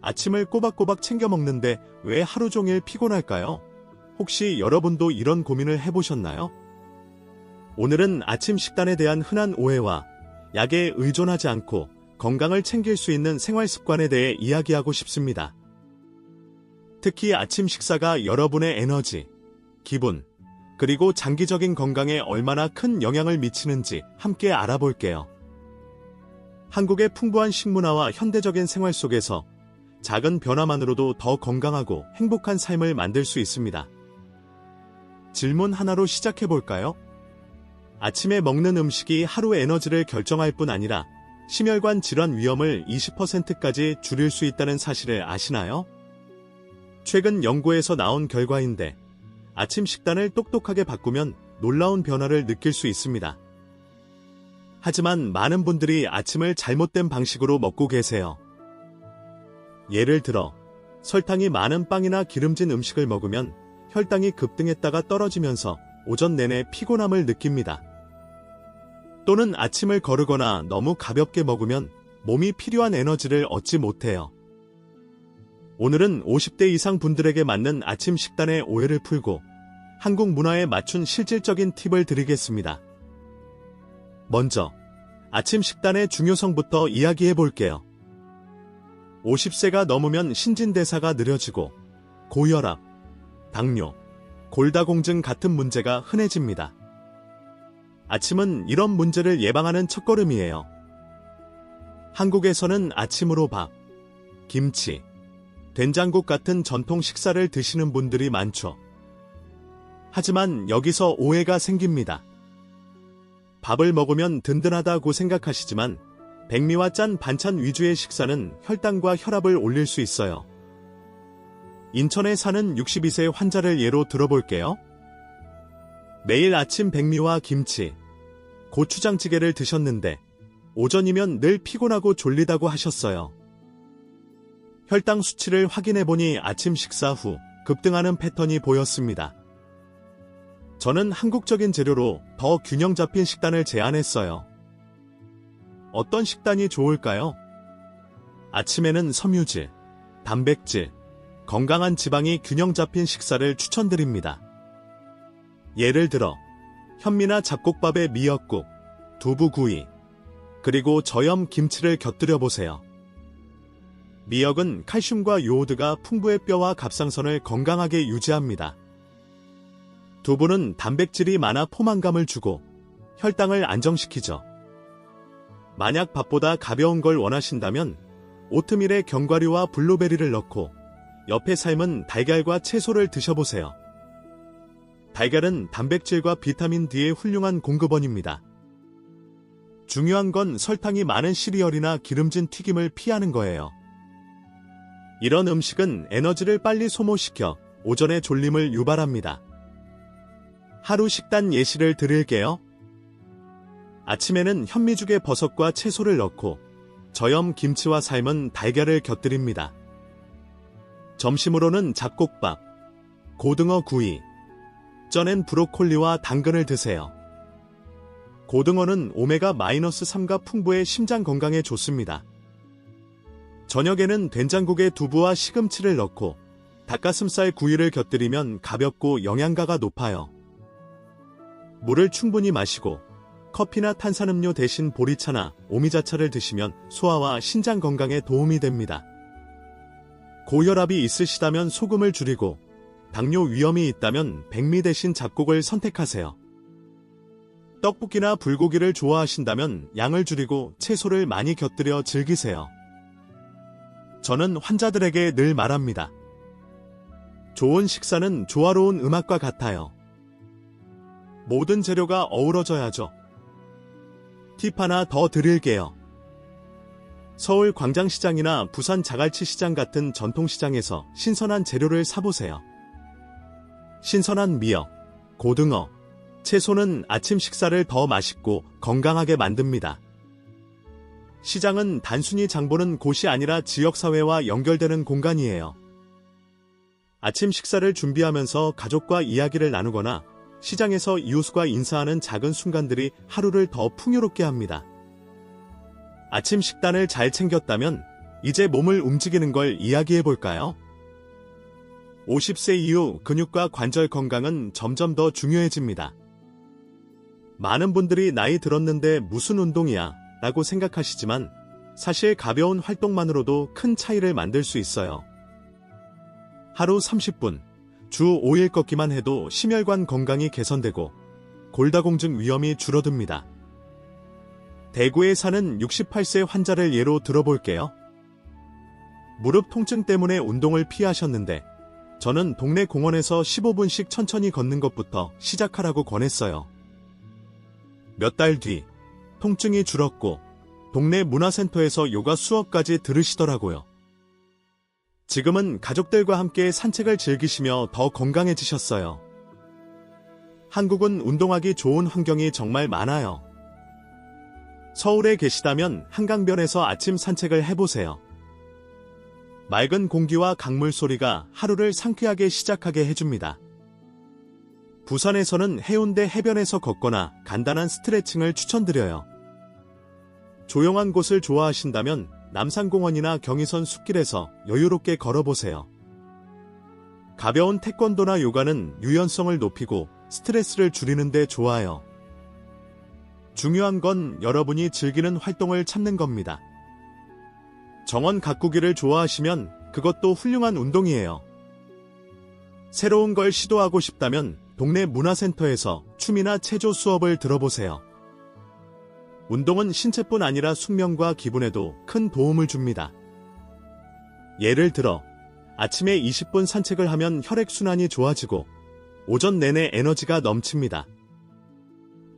아침을 꼬박꼬박 챙겨 먹는데 왜 하루 종일 피곤할까요? 혹시 여러분도 이런 고민을 해보셨나요? 오늘은 아침 식단에 대한 흔한 오해와 약에 의존하지 않고 건강을 챙길 수 있는 생활 습관에 대해 이야기하고 싶습니다. 특히 아침 식사가 여러분의 에너지, 기분, 그리고 장기적인 건강에 얼마나 큰 영향을 미치는지 함께 알아볼게요. 한국의 풍부한 식문화와 현대적인 생활 속에서 작은 변화만으로도 더 건강하고 행복한 삶을 만들 수 있습니다. 질문 하나로 시작해볼까요? 아침에 먹는 음식이 하루의 에너지를 결정할 뿐 아니라 심혈관 질환 위험을 20%까지 줄일 수 있다는 사실을 아시나요? 최근 연구에서 나온 결과인데 아침 식단을 똑똑하게 바꾸면 놀라운 변화를 느낄 수 있습니다. 하지만 많은 분들이 아침을 잘못된 방식으로 먹고 계세요. 예를 들어 설탕이 많은 빵이나 기름진 음식을 먹으면 혈당이 급등했다가 떨어지면서 오전 내내 피곤함을 느낍니다. 또는 아침을 거르거나 너무 가볍게 먹으면 몸이 필요한 에너지를 얻지 못해요. 오늘은 50대 이상 분들에게 맞는 아침 식단의 오해를 풀고 한국 문화에 맞춘 실질적인 팁을 드리겠습니다. 먼저 아침 식단의 중요성부터 이야기해 볼게요. 50세가 넘으면 신진대사가 느려지고 고혈압, 당뇨, 골다공증 같은 문제가 흔해집니다. 아침은 이런 문제를 예방하는 첫걸음이에요. 한국에서는 아침으로 밥, 김치, 된장국 같은 전통 식사를 드시는 분들이 많죠. 하지만 여기서 오해가 생깁니다. 밥을 먹으면 든든하다고 생각하시지만 백미와 짠 반찬 위주의 식사는 혈당과 혈압을 올릴 수 있어요. 인천에 사는 62세 환자를 예로 들어볼게요. 매일 아침 백미와 김치, 고추장찌개를 드셨는데 오전이면 늘 피곤하고 졸리다고 하셨어요. 혈당 수치를 확인해보니 아침 식사 후 급등하는 패턴이 보였습니다. 저는 한국적인 재료로 더 균형 잡힌 식단을 제안했어요. 어떤 식단이 좋을까요? 아침에는 섬유질, 단백질, 건강한 지방이 균형 잡힌 식사를 추천드립니다. 예를 들어 현미나 잡곡밥에 미역국, 두부구이, 그리고 저염 김치를 곁들여 보세요. 미역은 칼슘과 요오드가 풍부해 뼈와 갑상선을 건강하게 유지합니다. 두부는 단백질이 많아 포만감을 주고 혈당을 안정시키죠. 만약 밥보다 가벼운 걸 원하신다면 오트밀에 견과류와 블루베리를 넣고 옆에 삶은 달걀과 채소를 드셔보세요. 달걀은 단백질과 비타민 D의 훌륭한 공급원입니다. 중요한 건 설탕이 많은 시리얼이나 기름진 튀김을 피하는 거예요. 이런 음식은 에너지를 빨리 소모시켜 오전의 졸림을 유발합니다. 하루 식단 예시를 드릴게요. 아침에는 현미죽에 버섯과 채소를 넣고 저염 김치와 삶은 달걀을 곁들입니다. 점심으로는 잡곡밥, 고등어 구이, 쪄낸 브로콜리와 당근을 드세요. 고등어는 오메가-3가 풍부해 심장 건강에 좋습니다. 저녁에는 된장국에 두부와 시금치를 넣고 닭가슴살 구이를 곁들이면 가볍고 영양가가 높아요. 물을 충분히 마시고 커피나 탄산음료 대신 보리차나 오미자차를 드시면 소화와 신장 건강에 도움이 됩니다. 고혈압이 있으시다면 소금을 줄이고 당뇨 위험이 있다면 백미 대신 잡곡을 선택하세요. 떡볶이나 불고기를 좋아하신다면 양을 줄이고 채소를 많이 곁들여 즐기세요. 저는 환자들에게 늘 말합니다. 좋은 식사는 조화로운 음악과 같아요. 모든 재료가 어우러져야죠. 팁 하나 더 드릴게요. 서울 광장시장이나 부산 자갈치시장 같은 전통시장에서 신선한 재료를 사보세요. 신선한 미역, 고등어, 채소는 아침 식사를 더 맛있고 건강하게 만듭니다. 시장은 단순히 장보는 곳이 아니라 지역사회와 연결되는 공간이에요. 아침 식사를 준비하면서 가족과 이야기를 나누거나 시장에서 이웃과 인사하는 작은 순간들이 하루를 더 풍요롭게 합니다. 아침 식단을 잘 챙겼다면 이제 몸을 움직이는 걸 이야기해 볼까요? 50세 이후 근육과 관절 건강은 점점 더 중요해집니다. 많은 분들이 나이 들었는데 무슨 운동이야 라고 생각하시지만 사실 가벼운 활동만으로도 큰 차이를 만들 수 있어요. 하루 30분, 주 5일 걷기만 해도 심혈관 건강이 개선되고 골다공증 위험이 줄어듭니다. 대구에 사는 68세 환자를 예로 들어볼게요. 무릎 통증 때문에 운동을 피하셨는데 저는 동네 공원에서 15분씩 천천히 걷는 것부터 시작하라고 권했어요. 몇 달 뒤 통증이 줄었고 동네 문화센터에서 요가 수업까지 들으시더라고요. 지금은 가족들과 함께 산책을 즐기시며 더 건강해지셨어요. 한국은 운동하기 좋은 환경이 정말 많아요. 서울에 계시다면 한강변에서 아침 산책을 해보세요. 맑은 공기와 강물 소리가 하루를 상쾌하게 시작하게 해줍니다. 부산에서는 해운대 해변에서 걷거나 간단한 스트레칭을 추천드려요. 조용한 곳을 좋아하신다면 남산공원이나 경의선 숲길에서 여유롭게 걸어보세요. 가벼운 태권도나 요가는 유연성을 높이고 스트레스를 줄이는 데 좋아요. 중요한 건 여러분이 즐기는 활동을 찾는 겁니다. 정원 가꾸기를 좋아하시면 그것도 훌륭한 운동이에요. 새로운 걸 시도하고 싶다면 동네 문화센터에서 춤이나 체조 수업을 들어보세요. 운동은 신체뿐 아니라 숙면과 기분에도 큰 도움을 줍니다. 예를 들어 아침에 20분 산책을 하면 혈액순환이 좋아지고 오전 내내 에너지가 넘칩니다.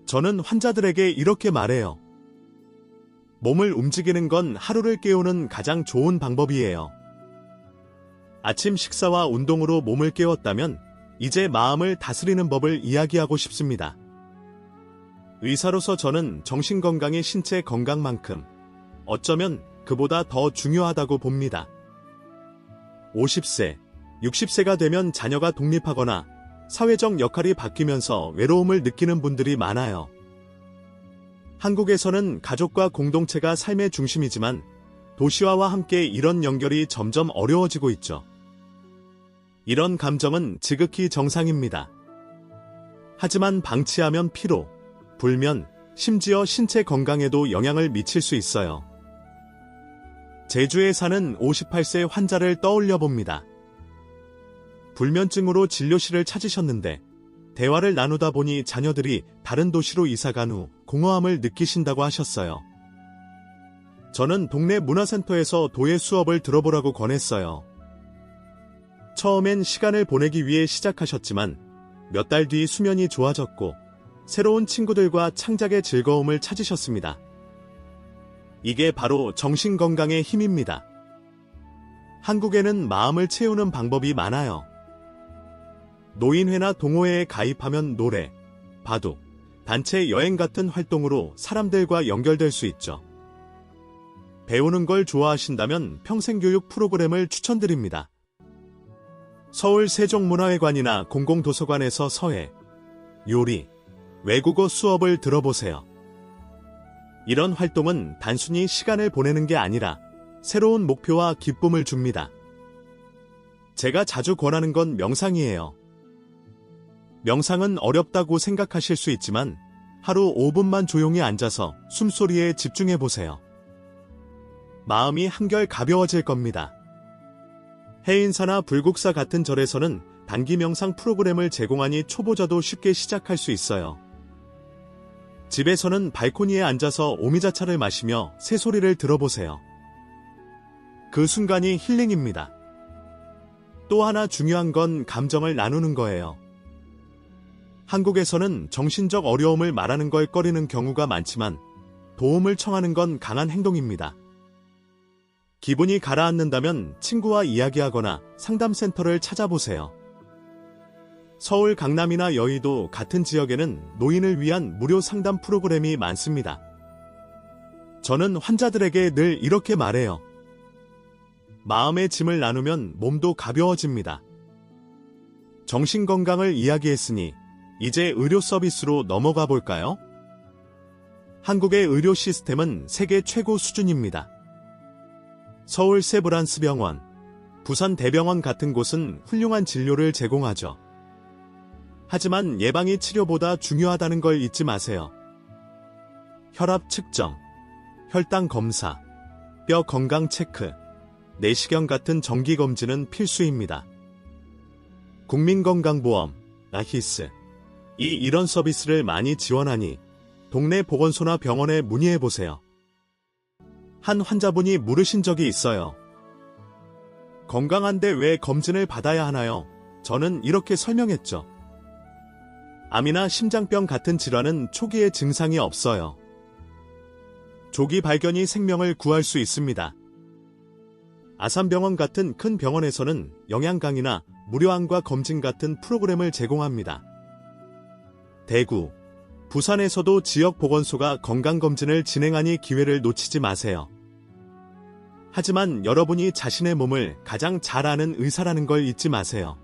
저는 환자들에게 이렇게 말해요. 몸을 움직이는 건 하루를 깨우는 가장 좋은 방법이에요. 아침 식사와 운동으로 몸을 깨웠다면 이제 마음을 다스리는 법을 이야기하고 싶습니다. 의사로서 저는 정신건강이 신체 건강만큼 어쩌면 그보다 더 중요하다고 봅니다. 50세, 60세가 되면 자녀가 독립하거나 사회적 역할이 바뀌면서 외로움을 느끼는 분들이 많아요. 한국에서는 가족과 공동체가 삶의 중심이지만 도시화와 함께 이런 연결이 점점 어려워지고 있죠. 이런 감정은 지극히 정상입니다. 하지만 방치하면 피로, 불면, 심지어 신체 건강에도 영향을 미칠 수 있어요. 제주에 사는 58세 환자를 떠올려 봅니다. 불면증으로 진료실을 찾으셨는데 대화를 나누다 보니 자녀들이 다른 도시로 이사간 후 공허함을 느끼신다고 하셨어요. 저는 동네 문화센터에서 도예 수업을 들어보라고 권했어요. 처음엔 시간을 보내기 위해 시작하셨지만 몇 달 뒤 수면이 좋아졌고 새로운 친구들과 창작의 즐거움을 찾으셨습니다. 이게 바로 정신건강의 힘입니다. 한국에는 마음을 채우는 방법이 많아요. 노인회나 동호회에 가입하면 노래, 바둑, 단체 여행 같은 활동으로 사람들과 연결될 수 있죠. 배우는 걸 좋아하신다면 평생교육 프로그램을 추천드립니다. 서울 세종문화회관이나 공공도서관에서 서예, 요리, 외국어 수업을 들어보세요. 이런 활동은 단순히 시간을 보내는 게 아니라 새로운 목표와 기쁨을 줍니다. 제가 자주 권하는 건 명상이에요. 명상은 어렵다고 생각하실 수 있지만 하루 5분만 조용히 앉아서 숨소리에 집중해 보세요. 마음이 한결 가벼워질 겁니다. 해인사나 불국사 같은 절에서는 단기 명상 프로그램을 제공하니 초보자도 쉽게 시작할 수 있어요. 집에서는 발코니에 앉아서 오미자차를 마시며 새소리를 들어보세요. 그 순간이 힐링입니다. 또 하나 중요한 건 감정을 나누는 거예요. 한국에서는 정신적 어려움을 말하는 걸 꺼리는 경우가 많지만 도움을 청하는 건 강한 행동입니다. 기분이 가라앉는다면 친구와 이야기하거나 상담센터를 찾아보세요. 서울 강남이나 여의도 같은 지역에는 노인을 위한 무료 상담 프로그램이 많습니다. 저는 환자들에게 늘 이렇게 말해요. 마음의 짐을 나누면 몸도 가벼워집니다. 정신건강을 이야기했으니 이제 의료 서비스로 넘어가 볼까요? 한국의 의료 시스템은 세계 최고 수준입니다. 서울 세브란스병원, 부산 대병원 같은 곳은 훌륭한 진료를 제공하죠. 하지만 예방이 치료보다 중요하다는 걸 잊지 마세요. 혈압 측정, 혈당 검사, 뼈 건강 체크, 내시경 같은 정기검진은 필수입니다. 국민건강보험, 나히스, 이런 서비스를 많이 지원하니 동네 보건소나 병원에 문의해보세요. 한 환자분이 물으신 적이 있어요. 건강한데 왜 검진을 받아야 하나요? 저는 이렇게 설명했죠. 암이나 심장병 같은 질환은 초기에 증상이 없어요. 조기 발견이 생명을 구할 수 있습니다. 아산병원 같은 큰 병원에서는 영양 강의나 무료 안과 검진 같은 프로그램을 제공합니다. 대구, 부산에서도 지역 보건소가 건강검진을 진행하니 기회를 놓치지 마세요. 하지만 여러분이 자신의 몸을 가장 잘 아는 의사라는 걸 잊지 마세요.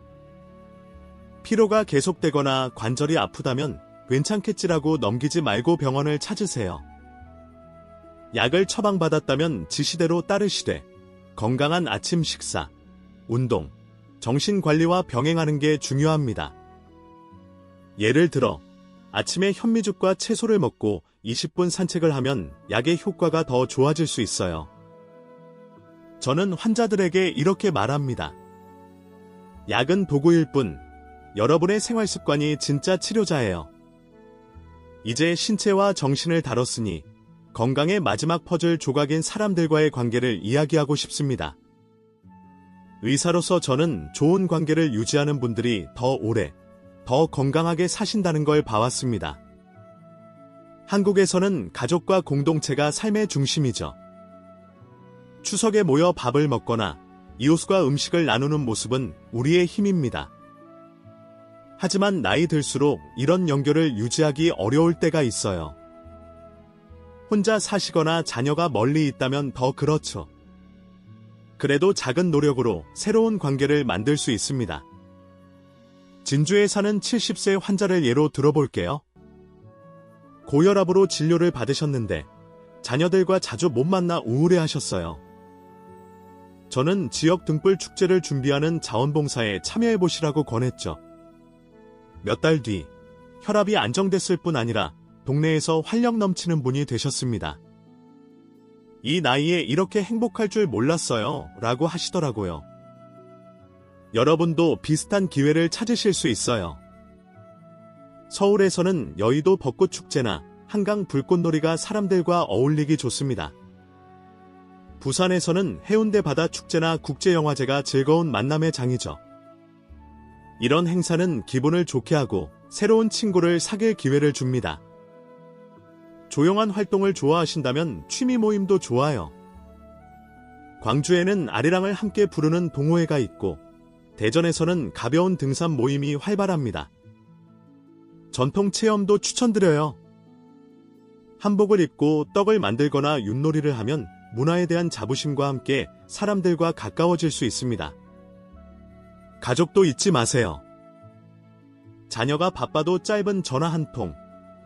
피로가 계속되거나 관절이 아프다면 괜찮겠지라고 넘기지 말고 병원을 찾으세요. 약을 처방받았다면 지시대로 따르시되 건강한 아침 식사, 운동, 정신관리와 병행하는 게 중요합니다. 예를 들어 아침에 현미죽과 채소를 먹고 20분 산책을 하면 약의 효과가 더 좋아질 수 있어요. 저는 환자들에게 이렇게 말합니다. 약은 도구일 뿐, 여러분의 생활습관이 진짜 치료자예요. 이제 신체와 정신을 다뤘으니 건강의 마지막 퍼즐 조각인 사람들과의 관계를 이야기하고 싶습니다. 의사로서 저는 좋은 관계를 유지하는 분들이 더 오래, 더 건강하게 사신다는 걸 봐왔습니다. 한국에서는 가족과 공동체가 삶의 중심이죠. 추석에 모여 밥을 먹거나 이웃과 음식을 나누는 모습은 우리의 힘입니다. 하지만 나이 들수록 이런 연결을 유지하기 어려울 때가 있어요. 혼자 사시거나 자녀가 멀리 있다면 더 그렇죠. 그래도 작은 노력으로 새로운 관계를 만들 수 있습니다. 진주에 사는 70세 환자를 예로 들어볼게요. 고혈압으로 진료를 받으셨는데 자녀들과 자주 못 만나 우울해하셨어요. 저는 지역 등불 축제를 준비하는 자원봉사에 참여해보시라고 권했죠. 몇 달 뒤 혈압이 안정됐을 뿐 아니라 동네에서 활력 넘치는 분이 되셨습니다. 이 나이에 이렇게 행복할 줄 몰랐어요 라고 하시더라고요. 여러분도 비슷한 기회를 찾으실 수 있어요. 서울에서는 여의도 벚꽃축제나 한강 불꽃놀이가 사람들과 어울리기 좋습니다. 부산에서는 해운대 바다축제나 국제영화제가 즐거운 만남의 장이죠. 이런 행사는 기분을 좋게 하고 새로운 친구를 사귈 기회를 줍니다. 조용한 활동을 좋아하신다면 취미 모임도 좋아요. 광주에는 아리랑을 함께 부르는 동호회가 있고 대전에서는 가벼운 등산 모임이 활발합니다. 전통 체험도 추천드려요. 한복을 입고 떡을 만들거나 윷놀이를 하면 문화에 대한 자부심과 함께 사람들과 가까워질 수 있습니다. 가족도 잊지 마세요. 자녀가 바빠도 짧은 전화 한 통,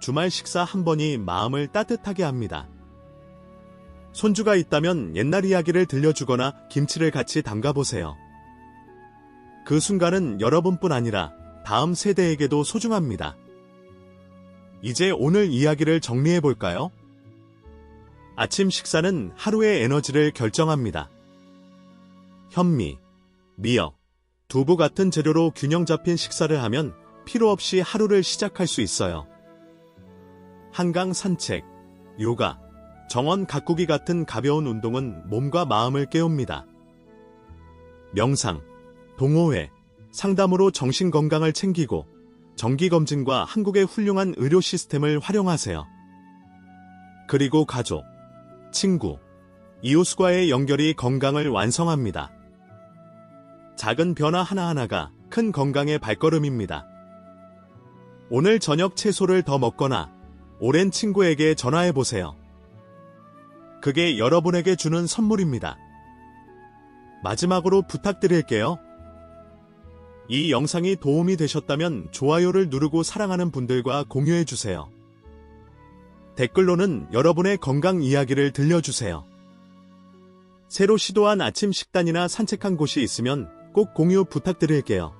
주말 식사 한 번이 마음을 따뜻하게 합니다. 손주가 있다면 옛날 이야기를 들려주거나 김치를 같이 담가보세요. 그 순간은 여러분뿐 아니라 다음 세대에게도 소중합니다. 이제 오늘 이야기를 정리해볼까요? 아침 식사는 하루의 에너지를 결정합니다. 현미, 미역, 두부 같은 재료로 균형 잡힌 식사를 하면 피로 없이 하루를 시작할 수 있어요. 한강 산책, 요가, 정원 가꾸기 같은 가벼운 운동은 몸과 마음을 깨웁니다. 명상, 동호회, 상담으로 정신 건강을 챙기고 정기검진과 한국의 훌륭한 의료 시스템을 활용하세요. 그리고 가족, 친구, 이웃과의 연결이 건강을 완성합니다. 작은 변화 하나하나가 큰 건강의 발걸음입니다. 오늘 저녁 채소를 더 먹거나 오랜 친구에게 전화해보세요. 그게 여러분에게 주는 선물입니다. 마지막으로 부탁드릴게요. 이 영상이 도움이 되셨다면 좋아요를 누르고 사랑하는 분들과 공유해주세요. 댓글로는 여러분의 건강 이야기를 들려주세요. 새로 시도한 아침 식단이나 산책한 곳이 있으면 꼭 공유 부탁드릴게요.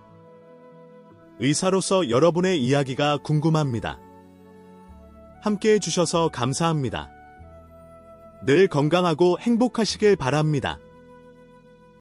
의사로서 여러분의 이야기가 궁금합니다. 함께 해주셔서 감사합니다. 늘 건강하고 행복하시길 바랍니다.